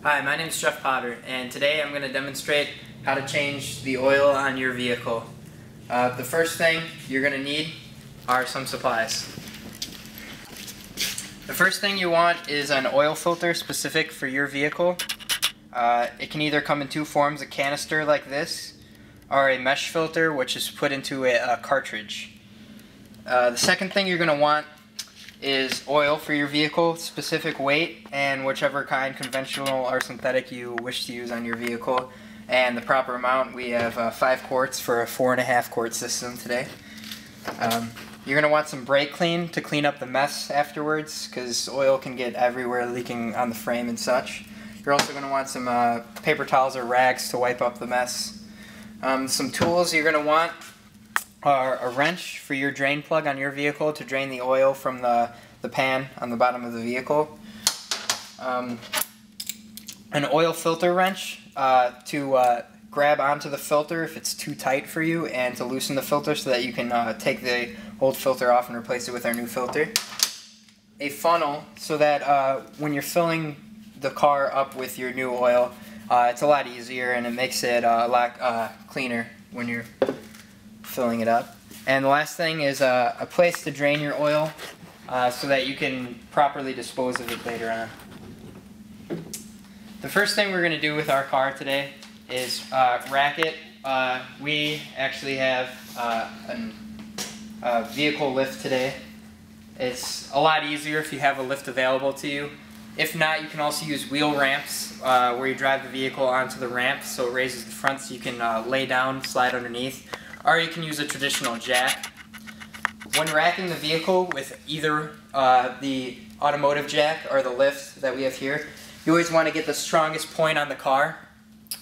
Hi, my name is Jeff Potter, and today I'm going to demonstrate how to change the oil on your vehicle. The first thing you're going to need are some supplies. The first thing you want is an oil filter specific for your vehicle. It can either come in two forms, a canister like this, or a mesh filter which is put into a cartridge. The second thing you're going to want is oil for your vehicle, specific weight, and whichever kind, conventional or synthetic, you wish to use on your vehicle. And the proper amount, we have 5 quarts for a 4.5 quart system today. You're going to want some brake clean to clean up the mess afterwards, because oil can get everywhere, leaking on the frame and such. You're also going to want some paper towels or rags to wipe up the mess. Some tools you're going to want are a wrench for your drain plug on your vehicle to drain the oil from the pan on the bottom of the vehicle. An oil filter wrench to grab onto the filter if it's too tight for you, and to loosen the filter so that you can take the old filter off and replace it with our new filter. A funnel so that when you're filling the car up with your new oil, it's a lot easier and it makes it a lot cleaner when you're filling it up. And the last thing is a place to drain your oil so that you can properly dispose of it later on. The first thing we're going to do with our car today is rack it. We actually have a vehicle lift today. It's a lot easier if you have a lift available to you. If not, you can also use wheel ramps where you drive the vehicle onto the ramp so it raises the front so you can lay down, slide underneath. Or you can use a traditional jack. When racking the vehicle with either the automotive jack or the lift that we have here, you always want to get the strongest point on the car.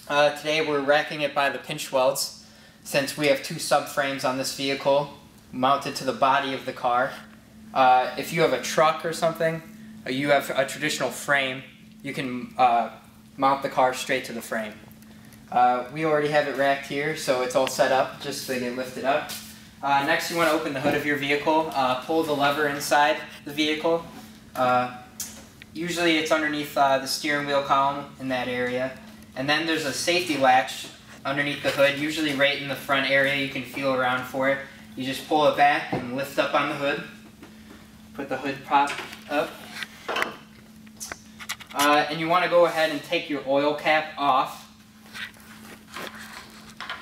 Today we're racking it by the pinch welds, since we have 2 subframes on this vehicle mounted to the body of the car. If you have a truck or something, you have a traditional frame, you can mount the car straight to the frame. We already have it racked here, so it's all set up just so they get lifted up. Next, you want to open the hood of your vehicle, pull the lever inside the vehicle. Usually it's underneath the steering wheel column in that area. And then there's a safety latch underneath the hood, usually right in the front area. You can feel around for it. You just pull it back and lift up on the hood. Put the hood pop up. And you want to go ahead and take your oil cap off.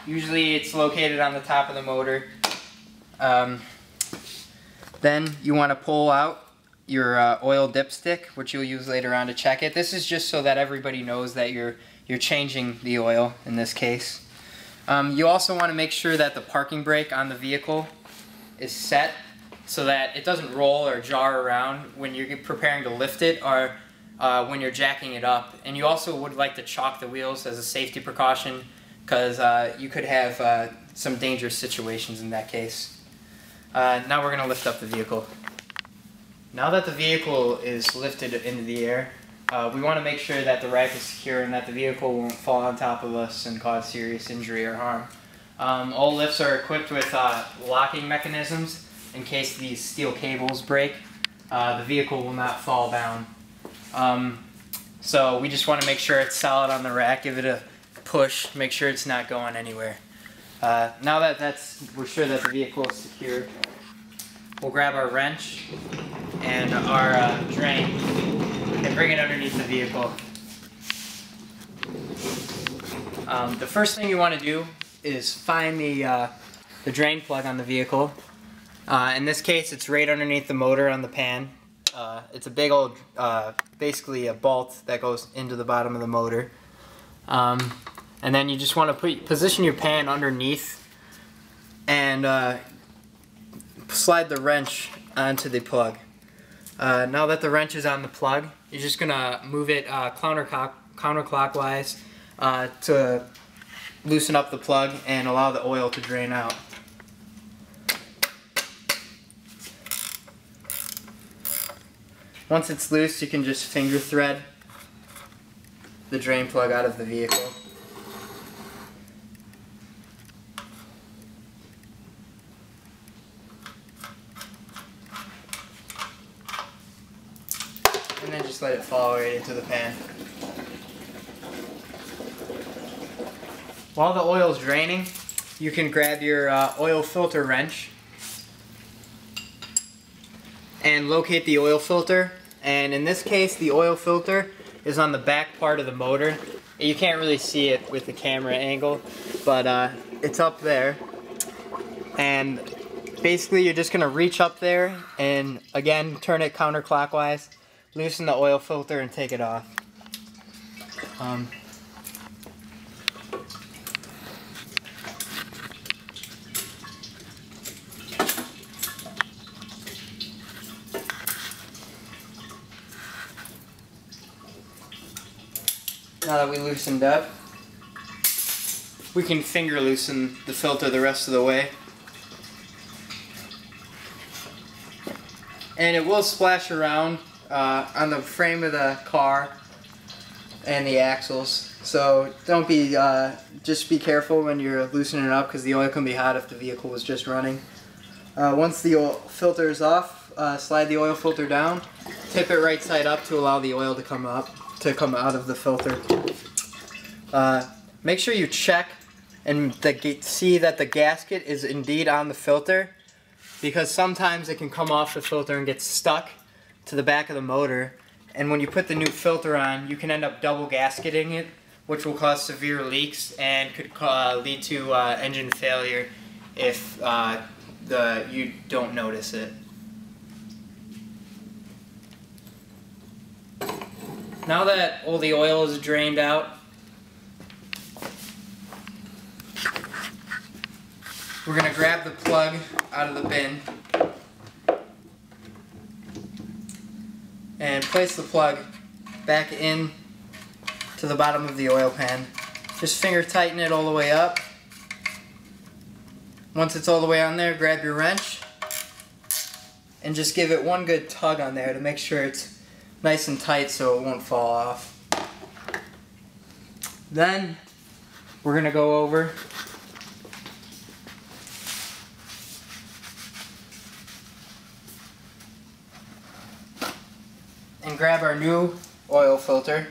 Usually it's located on the top of the motor. Then you want to pull out your oil dipstick, which you'll use later on to check it. This is just so that everybody knows that you're changing the oil in this case. You also want to make sure that the parking brake on the vehicle is set so that it doesn't roll or jar around when you're preparing to lift it or when you're jacking it up. And you also would like to chalk the wheels as a safety precaution, because you could have some dangerous situations in that case. Now we're going to lift up the vehicle. Now that the vehicle is lifted into the air, we want to make sure that the rack is secure and that the vehicle won't fall on top of us and cause serious injury or harm. All lifts are equipped with locking mechanisms in case these steel cables break. The vehicle will not fall down. So we just want to make sure it's solid on the rack, give it a push, make sure it's not going anywhere. Now that we're sure that the vehicle is secure, we'll grab our wrench and our drain and bring it underneath the vehicle. The first thing you want to do is find the drain plug on the vehicle. In this case, it's right underneath the motor on the pan. It's a big old, basically a bolt that goes into the bottom of the motor. And then you just want to position your pan underneath and slide the wrench onto the plug. Now that the wrench is on the plug, you're just going to move it counterclockwise to loosen up the plug and allow the oil to drain out. Once it's loose, you can just finger thread the drain plug out of the vehicle. And then just let it fall right into the pan. While the oil is draining, you can grab your oil filter wrench and locate the oil filter. And in this case, the oil filter is on the back part of the motor. You can't really see it with the camera angle, but it's up there. And basically you're just gonna reach up there and again turn it counterclockwise, loosen the oil filter and take it off. Now that we loosened up, we can finger loosen the filter the rest of the way. And it will splash around on the frame of the car and the axles. So don't be, just be careful when you're loosening it up because the oil can be hot if the vehicle was just running. Once the oil filter is off, slide the oil filter down, tip it right side up to allow the oil to come out of the filter. Make sure you check and see that the gasket is indeed on the filter, because sometimes it can come off the filter and get stuck to the back of the motor, and when you put the new filter on you can end up double gasketing it, which will cause severe leaks and could lead to engine failure if you don't notice it. Now that all the oil is drained out, we're going to grab the plug out of the bin and place the plug back in to the bottom of the oil pan. Just finger tighten it all the way up. Once it's all the way on there, grab your wrench and just give it one good tug on there to make sure it's nice and tight so it won't fall off. Then we're going to go over and grab our new oil filter.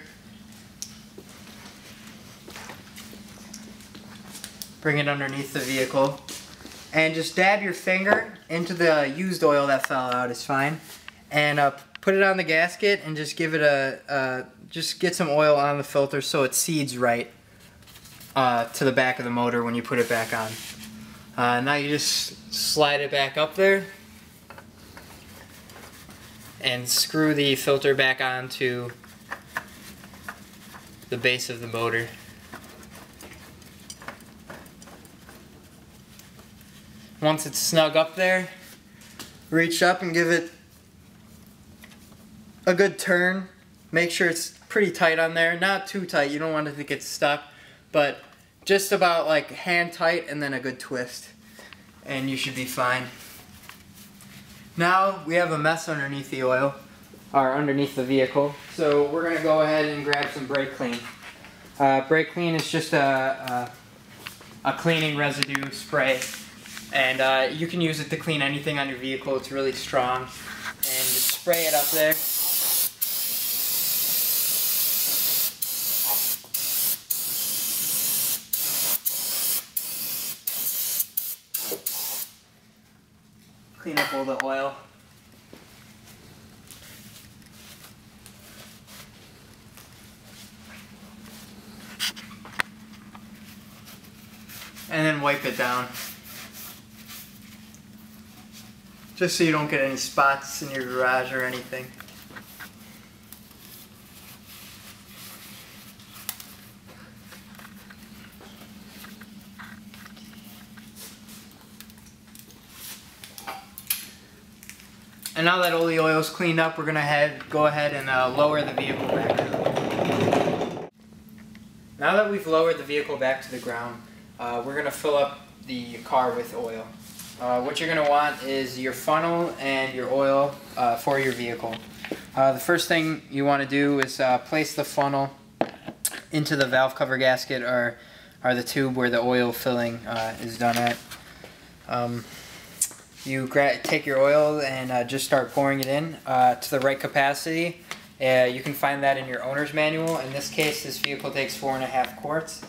Bring it underneath the vehicle and just dab your finger into the used oil that fell out is fine, and put it on the gasket and just give it just get some oil on the filter so it seeds right to the back of the motor when you put it back on. Now you just slide it back up there and screw the filter back onto the base of the motor. Once it's snug up there, reach up and give it a good turn. Make sure it's pretty tight on there, not too tight, you don't want it to get stuck, but just about like hand tight and then a good twist and you should be fine. Now we have a mess underneath the oil, or underneath the vehicle, so we're going to go ahead and grab some brake clean. Brake clean is just a cleaning residue spray, and you can use it to clean anything on your vehicle. It's really strong, and just spray it up there. Clean up all the oil. And then wipe it down. Just so you don't get any spots in your garage or anything. And now that all the oil is cleaned up, we're going to go ahead and lower the vehicle back down. Now that we've lowered the vehicle back to the ground, we're going to fill up the car with oil. What you're going to want is your funnel and your oil for your vehicle. The first thing you want to do is place the funnel into the valve cover gasket, or the tube where the oil filling is done at. You take your oil and just start pouring it in to the right capacity. You can find that in your owner's manual. In this case, this vehicle takes 4.5 quarts.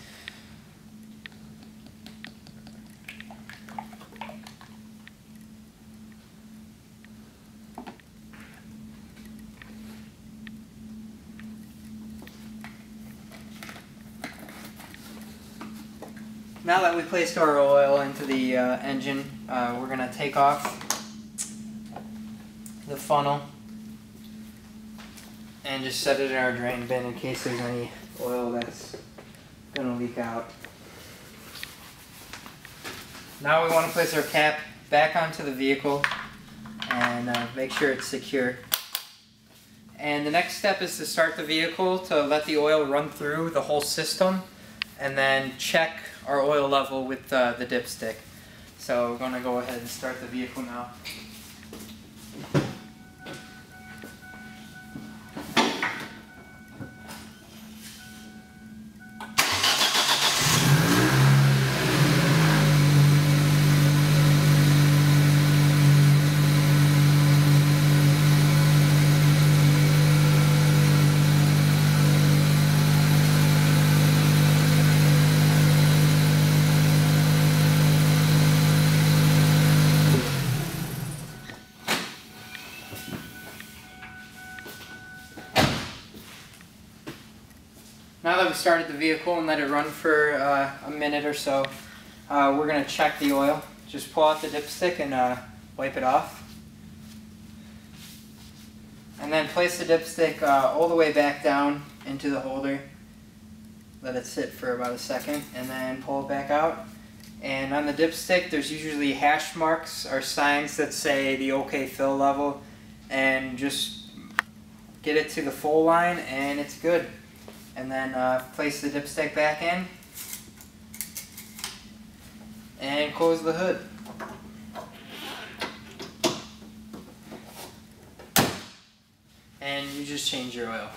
Now that we placed our oil into the engine, we're going to take off the funnel and just set it in our drain bin in case there's any oil that's going to leak out. Now we want to place our cap back onto the vehicle and make sure it's secure. And the next step is to start the vehicle to let the oil run through the whole system and then check our oil level with the dipstick. So we're going to go ahead and start the vehicle now. Now that we've started the vehicle and let it run for a minute or so, we're going to check the oil. Just pull out the dipstick and wipe it off. And then place the dipstick all the way back down into the holder. Let it sit for about a second and then pull it back out. And on the dipstick there's usually hash marks or signs that say the OK fill level. And just get it to the full line and it's good. And then place the dipstick back in and close the hood. And you just change your oil.